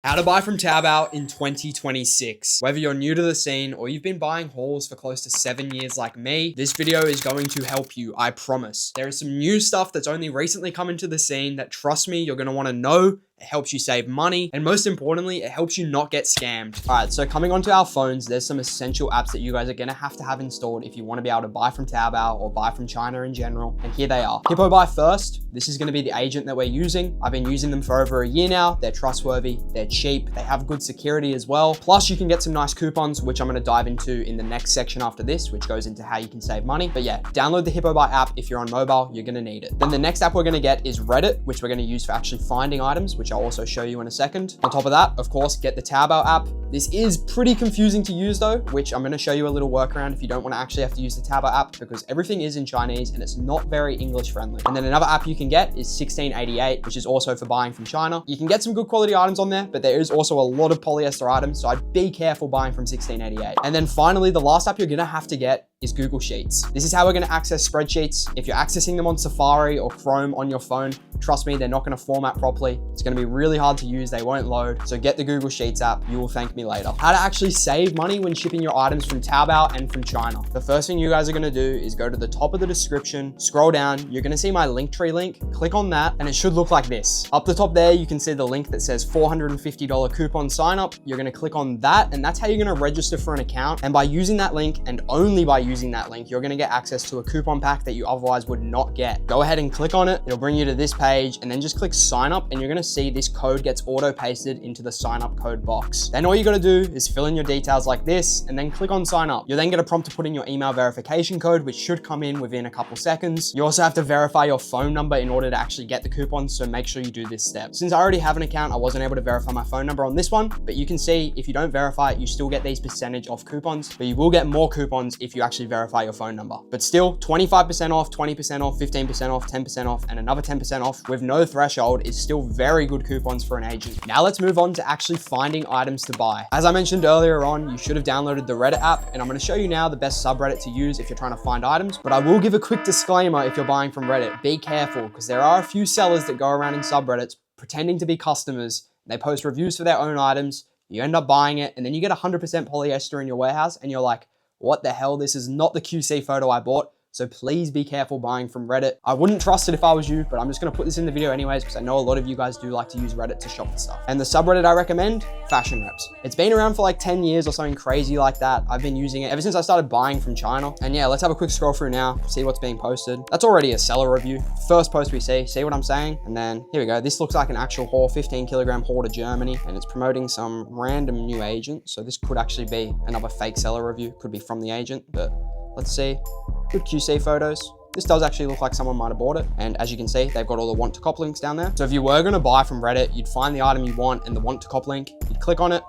How to buy from Taobao in 2026. Whether you're new to the scene or you've been buying hauls for close to 7 years like me, this video is going to help you, I promise. There is some new stuff that's only recently come into the scene that, trust me, you're going to want to know. It helps you save money, and most importantly, it helps you not get scammed. All right, so coming onto our phones, there's some essential apps that you guys are gonna have to have installed if you wanna be able to buy from Taobao or buy from China in general, and here they are. HIPOBUY first. This is gonna be the agent that we're using. I've been using them for over a year now. They're trustworthy, they're cheap, they have good security as well. Plus, you can get some nice coupons, which I'm gonna dive into in the next section after this, which goes into how you can save money. But yeah, download the HIPOBUY app. If you're on mobile, you're gonna need it. Then the next app we're gonna get is Reddit, which we're gonna use for actually finding items, which I'll also show you in a second. On top of that, of course, get the Taobao app. This is pretty confusing to use though, which I'm going to show you a little workaround if you don't want to actually have to use the Taobao app, because everything is in Chinese and it's not very English friendly. And then another app you can get is 1688, which is also for buying from China. You can get some good quality items on there, but there is also a lot of polyester items, so I'd be careful buying from 1688. And then finally, the last app you're going to have to get is Google Sheets. This is how we're going to access spreadsheets. If you're accessing them on Safari or Chrome on your phone, trust me, they're not going to format properly. It's going to be really hard to use. They won't load. So get the Google Sheets app. You will thank me later. How to actually save money when shipping your items from Taobao and from China. The first thing you guys are going to do is go to the top of the description, scroll down. You're going to see my Linktree link. Click on that and it should look like this. Up the top there, you can see the link that says $450 coupon sign up. You're going to click on that and that's how you're going to register for an account. And by using that link and only by using that link, you're going to get access to a coupon pack that you otherwise would not get. Go ahead and click on it. It'll bring you to this page and then just click sign up and you're going to see this code gets auto pasted into the sign up code box. Then all you got to do is fill in your details like this and then click on sign up. You're then going to prompt to put in your email verification code, which should come in within a couple seconds. You also have to verify your phone number in order to actually get the coupon, so make sure you do this step. Since I already have an account, I wasn't able to verify my phone number on this one, but you can see if you don't verify it, you still get these percentage off coupons, but you will get more coupons if you actually verify your phone number. But still, 25% off, 20% off, 15% off, 10% off, and another 10% off with no threshold is still very good coupons for an agent. Now let's move on to actually finding items to buy. As I mentioned earlier on, you should have downloaded the Reddit app, and I'm going to show you now the best subreddit to use if you're trying to find items. But I will give a quick disclaimer if you're buying from Reddit. Be careful, because there are a few sellers that go around in subreddits pretending to be customers. They post reviews for their own items. You end up buying it, and then you get 100% polyester in your warehouse, and you're like, what the hell? This is not the QC photo I bought. So please be careful buying from Reddit. I wouldn't trust it if I was you, but I'm just gonna put this in the video anyways, because I know a lot of you guys do like to use Reddit to shop for stuff. And the subreddit I recommend, Fashion Reps. It's been around for like 10 years or something crazy like that. I've been using it ever since I started buying from China. And yeah, let's have a quick scroll through now, see what's being posted. That's already a seller review. First post we see what I'm saying? And then here we go. This looks like an actual haul, 15 kilogram haul to Germany, and it's promoting some random new agent. So this could actually be another fake seller review. Could be from the agent, but let's see. Good QC photos. This does actually look like someone might have bought it. And as you can see, they've got all the want to cop links down there. So if you were gonna buy from Reddit, you'd find the item you want and the want to cop link, you'd click on it,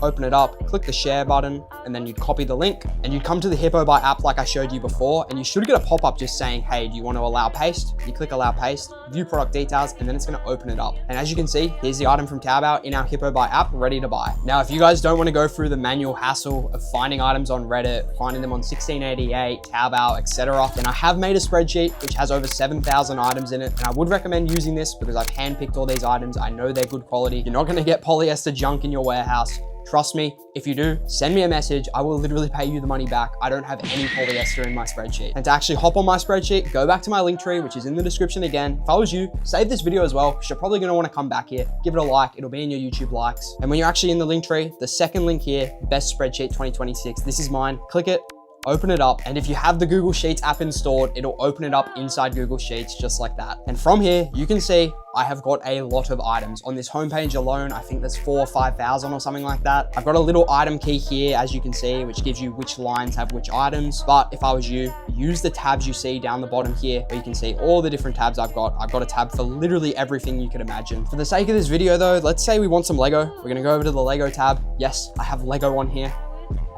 open it up, click the share button, and then you'd copy the link and you'd come to the HIPOBUY app like I showed you before, and you should get a pop-up just saying, hey, do you want to allow paste? You click allow paste, view product details, and then it's going to open it up. And as you can see, here's the item from Taobao in our HIPOBUY app ready to buy. Now, if you guys don't want to go through the manual hassle of finding items on Reddit, finding them on 1688, Taobao, etc., then I have made a spreadsheet which has over 7,000 items in it, and I would recommend using this because I've handpicked all these items. I know they're good quality. You're not going to get polyester junk in your warehouse. Trust me, if you do, send me a message. I will literally pay you the money back. I don't have any polyester in my spreadsheet. And to actually hop on my spreadsheet, go back to my Linktree, which is in the description again. If I was you, save this video as well, because you're probably gonna wanna come back here, give it a like, it'll be in your YouTube likes. And when you're actually in the Linktree, the second link here, best spreadsheet 2026, this is mine, click it, open it up, and if you have the Google Sheets app installed, it'll open it up inside Google Sheets just like that. And from here, you can see I have got a lot of items. On this homepage alone, I think there's 4,000 or 5,000 or something like that. I've got a little item key here, as you can see, which gives you which lines have which items. But if I was you, use the tabs you see down the bottom here, where you can see all the different tabs I've got. I've got a tab for literally everything you could imagine. For the sake of this video though, let's say we want some Lego. We're gonna go over to the Lego tab. Yes, I have Lego on here.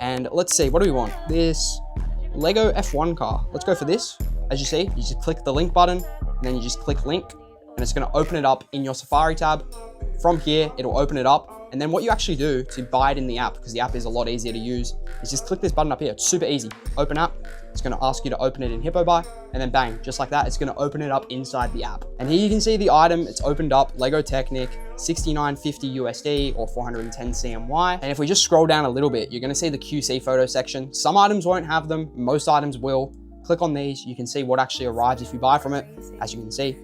And let's see, what do we want? This Lego F1 car. Let's go for this. As you see, you just click the link button, and then you just click link, and and it's gonna open it up in your Safari tab. From here, it'll open it up. And then what you actually do to buy it in the app, because the app is a lot easier to use, is just click this button up here. It's super easy. Open app. It's going to ask you to open it in HIPOBUY, and then bang, just like that, it's going to open it up inside the app. And here you can see the item. It's opened up, Lego Technic, 69.50 USD or 410 CMY. And if we just scroll down a little bit, you're going to see the QC photo section. Some items won't have them. Most items will. Click on these. You can see what actually arrives if you buy from it. As you can see,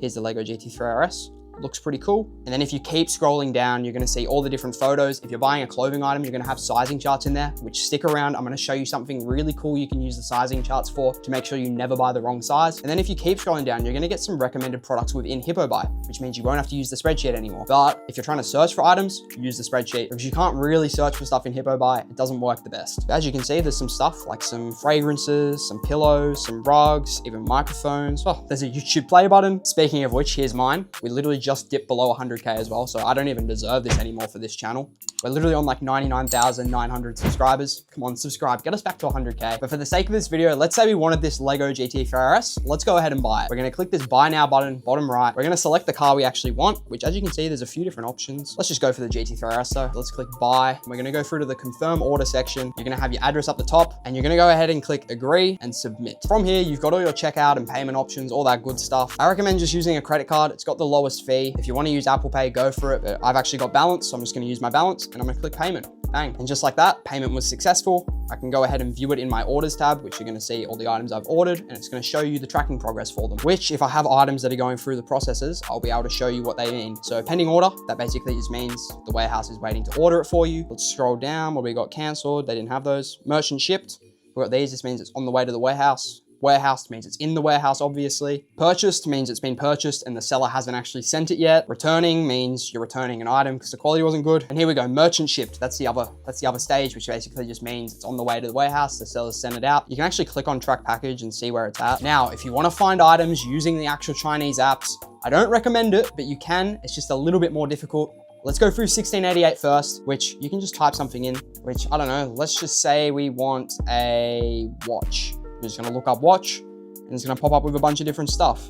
here's the Lego GT3 RS. Looks pretty cool. And then if you keep scrolling down, you're gonna see all the different photos. If you're buying a clothing item, you're gonna have sizing charts in there, which stick around. I'm gonna show you something really cool you can use the sizing charts for to make sure you never buy the wrong size. And then if you keep scrolling down, you're gonna get some recommended products within HIPOBUY, which means you won't have to use the spreadsheet anymore. But if you're trying to search for items, use the spreadsheet, because you can't really search for stuff in HIPOBUY. It doesn't work the best. But as you can see, there's some stuff like some fragrances, some pillows, some rugs, even microphones. Oh, there's a YouTube play button. Speaking of which, here's mine. We literally just dipped below 100K as well, so I don't even deserve this anymore for this channel. We're literally on like 99,900 subscribers. Come on, subscribe, get us back to 100K. But for the sake of this video, let's say we wanted this Lego GT3 RS. Let's go ahead and buy it. We're gonna click this buy now button, bottom right. We're gonna select the car we actually want, which as you can see, there's a few different options. Let's just go for the GT3 RS though. Let's click buy. We're gonna go through to the confirm order section. You're gonna have your address up the top, and you're gonna go ahead and click agree and submit. From here, you've got all your checkout and payment options, all that good stuff. I recommend just using a credit card. It's got the lowest fee. If you wanna use Apple Pay, go for it. But I've actually got balance, so I'm just gonna use my balance and I'm gonna click payment. Bang. And just like that, payment was successful. I can go ahead and view it in my orders tab, which you're gonna see all the items I've ordered, and it's gonna show you the tracking progress for them, which if I have items that are going through the processes, I'll be able to show you what they mean. So pending order, that basically just means the warehouse is waiting to order it for you. Let's scroll down. What we got? Canceled. They didn't have those. Merchant shipped. We got these. This means it's on the way to the warehouse. Warehoused means it's in the warehouse, obviously. Purchased means it's been purchased and the seller hasn't actually sent it yet. Returning means you're returning an item because the quality wasn't good. And here we go, merchant shipped. That's the other stage, which basically just means it's on the way to the warehouse. The sellers sent it out. You can actually click on track package and see where it's at. Now, if you want to find items using the actual Chinese apps, I don't recommend it, but you can. It's just a little bit more difficult. Let's go through 1688 first, which you can just type something in, which I don't know. Let's just say we want a watch. We're just gonna look up watch, and it's gonna pop up with a bunch of different stuff.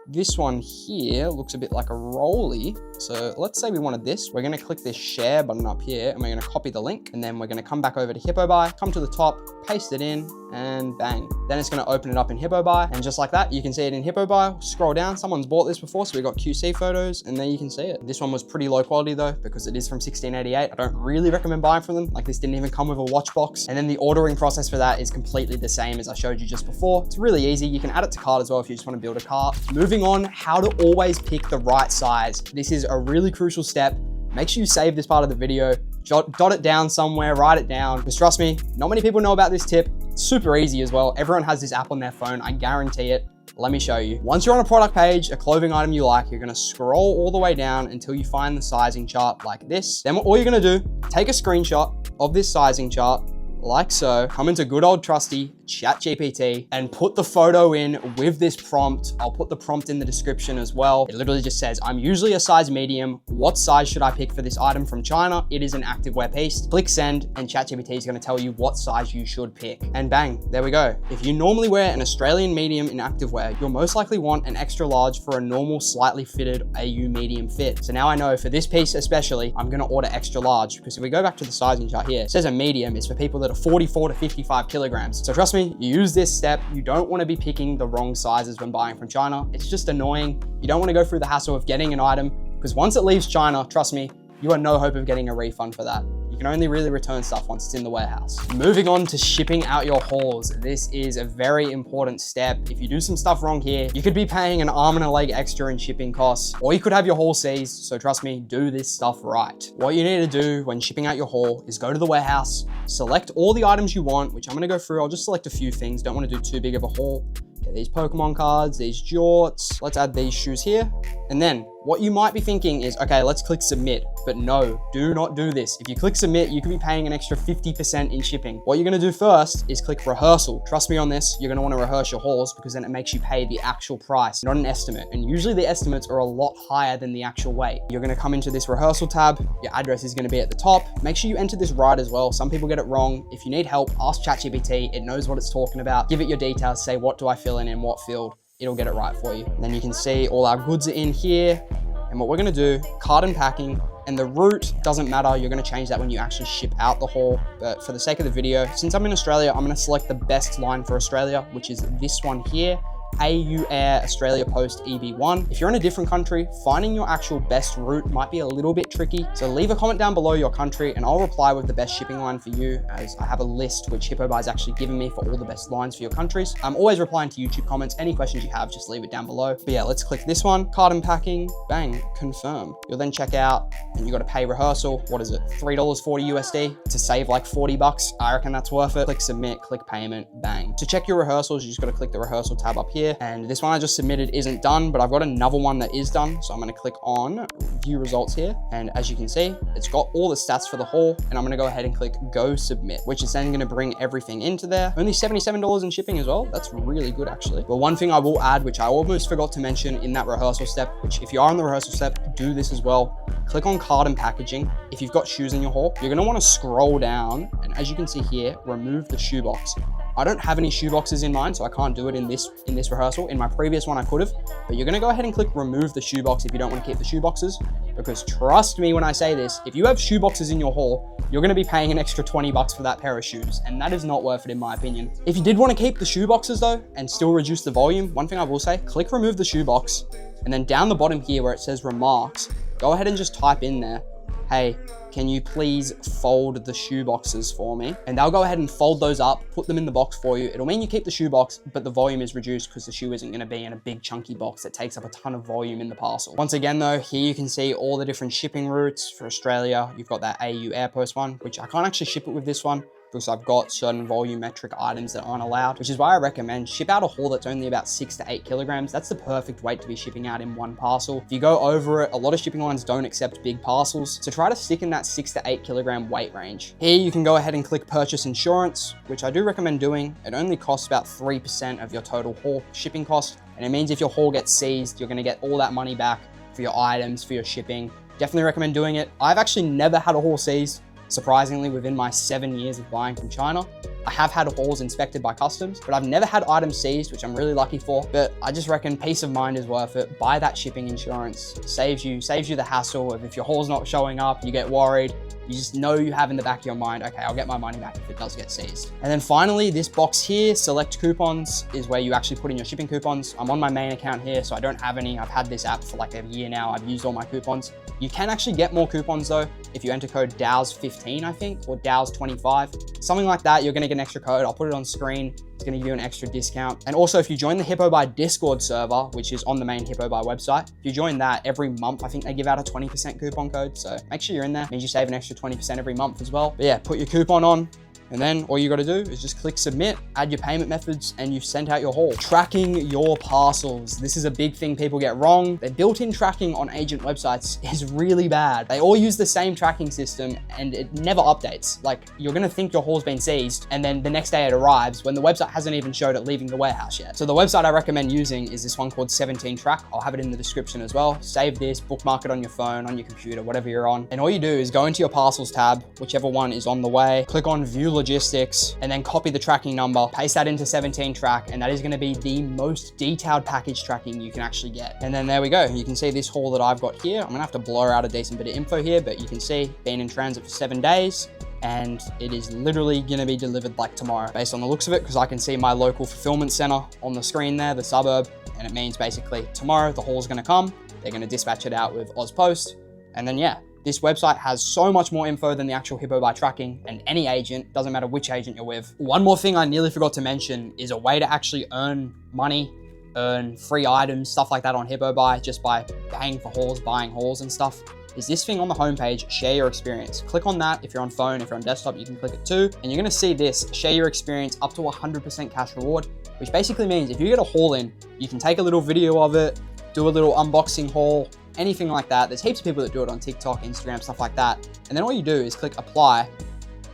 This one here looks a bit like a rolly. So let's say we wanted this. We're gonna click this share button up here and we're gonna copy the link, and then we're gonna come back over to HIPOBUY, come to the top, paste it in, and bang. Then it's gonna open it up in HIPOBUY, and just like that, you can see it in HIPOBUY. Scroll down, someone's bought this before, so we got QC photos, and there you can see it. This one was pretty low quality though, because it is from 1688. I don't really recommend buying from them. Like this didn't even come with a watch box. And then the ordering process for that is completely the same as I showed you just before. It's really easy. You can add it to cart as well if you just wanna build a cart. Moving on, how to always pick the right size. This is a really crucial step. Make sure you save this part of the video, dot it down somewhere, write it down, because trust me, not many people know about this tip. It's super easy as well. Everyone has this app on their phone, I guarantee it. Let me show you. Once you're on a product page, a clothing item you like, you're gonna scroll all the way down until you find the sizing chart like this. Then all you're gonna do, take a screenshot of this sizing chart, like so, come into good old trusty ChatGPT and put the photo in with this prompt. I'll put the prompt in the description as well. It literally just says, I'm usually a size medium. What size should I pick for this item from China? It is an activewear piece. Click send, and ChatGPT is gonna tell you what size you should pick. And bang, there we go. If you normally wear an Australian medium in activewear, you'll most likely want an extra large for a normal, slightly fitted AU medium fit. So now I know for this piece especially, I'm gonna order extra large, because if we go back to the sizing chart here, it says a medium is for people that are 44 to 55 kilograms. So trust me, you use this step. You don't want to be picking the wrong sizes when buying from China. It's just annoying. You don't want to go through the hassle of getting an item, because once it leaves China, trust me, you have no hope of getting a refund for that. You can only really return stuff once it's in the warehouse. Moving on to shipping out your hauls. This is a very important step. If you do some stuff wrong here, you could be paying an arm and a leg extra in shipping costs, or you could have your haul seized. So trust me, do this stuff right. What you need to do when shipping out your haul is go to the warehouse, select all the items you want, which I'm gonna go through. I'll just select a few things. Don't want to do too big of a haul. Okay, these Pokemon cards, these jorts. Let's add these shoes here. And then what you might be thinking is, okay, let's click submit. But no, do not do this. If you click submit, you could be paying an extra 50% in shipping. What you're gonna do first is click rehearsal. Trust me on this, you're gonna wanna rehearse your hauls, because then it makes you pay the actual price, not an estimate. And usually the estimates are a lot higher than the actual weight. You're gonna come into this rehearsal tab. Your address is gonna be at the top. Make sure you enter this right as well. Some people get it wrong. If you need help, ask ChatGPT. It knows what it's talking about. Give it your details, say, what do I fill in what field? it'll get it right for you. And then you can see all our goods are in here. And what we're gonna do, carton packing, and the route doesn't matter. You're gonna change that when you actually ship out the haul. But for the sake of the video, since I'm in Australia, I'm gonna select the best line for Australia, which is this one here. AU Air Australia Post EB1. If you're in a different country, finding your actual best route might be a little bit tricky. So leave a comment down below your country and I'll reply with the best shipping line for you, as I have a list which HIPOBUY is actually giving me for all the best lines for your countries. I'm always replying to YouTube comments. Any questions you have, just leave it down below. But yeah, let's click this one, carton packing, bang, confirm. You'll then check out and you got to pay rehearsal. What is it? $3.40 USD to save like 40 bucks. I reckon that's worth it. Click submit, click payment, bang. To check your rehearsals, you just got to click the rehearsal tab up here. And this one I just submitted isn't done, but I've got another one that is done. So I'm gonna click on view results here. And as you can see, it's got all the stats for the haul. And I'm gonna go ahead and click go submit, which is then gonna bring everything into there. Only $77 in shipping as well. That's really good actually. But one thing I will add, which I almost forgot to mention in that rehearsal step, which if you are on the rehearsal step, do this as well. Click on carton packaging. If you've got shoes in your haul, you're gonna wanna scroll down. And as you can see here, remove the shoebox. I don't have any shoe boxes in mine, so I can't do it in this rehearsal. In my previous one, I could have, but you're gonna go ahead and click remove the shoe box if you don't want to keep the shoe boxes, because trust me when I say this, if you have shoe boxes in your haul, you're gonna be paying an extra 20 bucks for that pair of shoes, and that is not worth it in my opinion. If you did want to keep the shoe boxes though, and still reduce the volume, one thing I will say, click remove the shoe box, and then down the bottom here where it says remarks, go ahead and just type in there, hey, can you please fold the shoe boxes for me? And they'll go ahead and fold those up, put them in the box for you. It'll mean you keep the shoe box, but the volume is reduced because the shoe isn't gonna be in a big chunky box that takes up a ton of volume in the parcel. Once again though, here you can see all the different shipping routes for Australia. You've got that AU Airpost one, which I can't actually ship it with this one, because I've got certain volumetric items that aren't allowed, which is why I recommend ship out a haul that's only about 6 to 8 kilograms. That's the perfect weight to be shipping out in one parcel. If you go over it, a lot of shipping lines don't accept big parcels, so try to stick in that 6 to 8 kilogram weight range. Here you can go ahead and click purchase insurance, which I do recommend doing. It only costs about 3% of your total haul shipping cost, and it means if your haul gets seized, you're gonna get all that money back for your items, for your shipping. Definitely recommend doing it. I've actually never had a haul seized, surprisingly, within my 7 years of buying from China. I have had hauls inspected by customs, but I've never had items seized, which I'm really lucky for. But I just reckon peace of mind is worth it. Buy that shipping insurance. Saves you the hassle of if your haul's not showing up, you get worried. You just know you have in the back of your mind, okay, I'll get my money back if it does get seized. And then finally, this box here, select coupons, is where you actually put in your shipping coupons. I'm on my main account here, so I don't have any. I've had this app for like a year now. I've used all my coupons. You can actually get more coupons though if you enter code Daoz15, I think, or Daoz25, something like that. You're gonna get an extra code. I'll put it on screen. It's gonna give you an extra discount. And also if you join the HIPOBUY Discord server, which is on the main HIPOBUY website, if you join that every month, I think they give out a 20% coupon code. So make sure you're in there. It means you save an extra 20% every month as well. But yeah, put your coupon on. And then all you gotta do is just click submit, add your payment methods, and you've sent out your haul. Tracking your parcels. This is a big thing people get wrong. The built-in tracking on agent websites is really bad. They all use the same tracking system and it never updates. Like, you're gonna think your haul's been seized, and then the next day it arrives when the website hasn't even showed it leaving the warehouse yet. So the website I recommend using is this one called 17 Track. I'll have it in the description as well. Save this, bookmark it on your phone, on your computer, whatever you're on. And all you do is go into your parcels tab, whichever one is on the way, click on view logistics, and then copy the tracking number, paste that into 17 Track, and that is gonna be the most detailed package tracking you can actually get. And then there we go. You can see this haul that I've got here. I'm gonna have to blur out a decent bit of info here, but you can see been in transit for 7 days, and it is literally gonna be delivered like tomorrow based on the looks of it, because I can see my local fulfillment center on the screen there, the suburb, and it means basically tomorrow the haul's gonna come. They're gonna dispatch it out with Oz Post, and then yeah, this website has so much more info than the actual HIPOBUY tracking, and any agent, doesn't matter which agent you're with. One more thing I nearly forgot to mention is a way to actually earn money, earn free items, stuff like that on HIPOBUY just by paying for hauls, buying hauls and stuff, is this thing on the homepage, share your experience. Click on that. If you're on phone, if you're on desktop, you can click it too. And you're gonna see this, share your experience up to 100% cash reward, which basically means if you get a haul in, you can take a little video of it, do a little unboxing haul, anything like that. There's heaps of people that do it on TikTok, Instagram, stuff like that. And then all you do is click apply,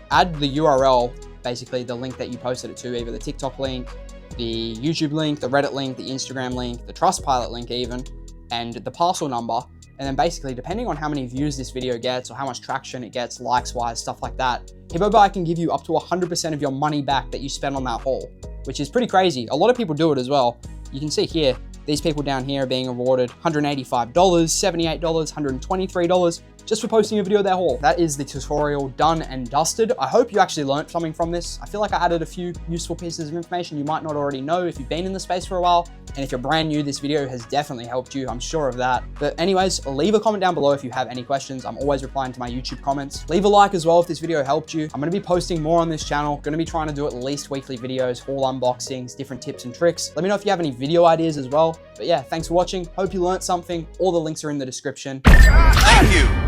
add the URL, basically the link that you posted it to, either the TikTok link, the YouTube link, the Reddit link, the Instagram link, the Trustpilot link even, and the parcel number. And then basically, depending on how many views this video gets or how much traction it gets, likes-wise, stuff like that, HIPOBUY can give you up to 100% of your money back that you spent on that haul, which is pretty crazy. A lot of people do it as well. you can see here, these people down here are being awarded $185, $78, $123 just for posting a video of their haul. That is the tutorial done and dusted. I hope you actually learned something from this. I feel like I added a few useful pieces of information you might not already know if you've been in the space for a while. And if you're brand new, this video has definitely helped you. I'm sure of that. But anyways, leave a comment down below if you have any questions. I'm always replying to my YouTube comments. Leave a like as well if this video helped you. I'm going to be posting more on this channel. Going to be trying to do at least weekly videos, haul unboxings, different tips and tricks. Let me know if you have any video ideas as well. But yeah, thanks for watching. Hope you learned something. All the links are in the description. Thank you.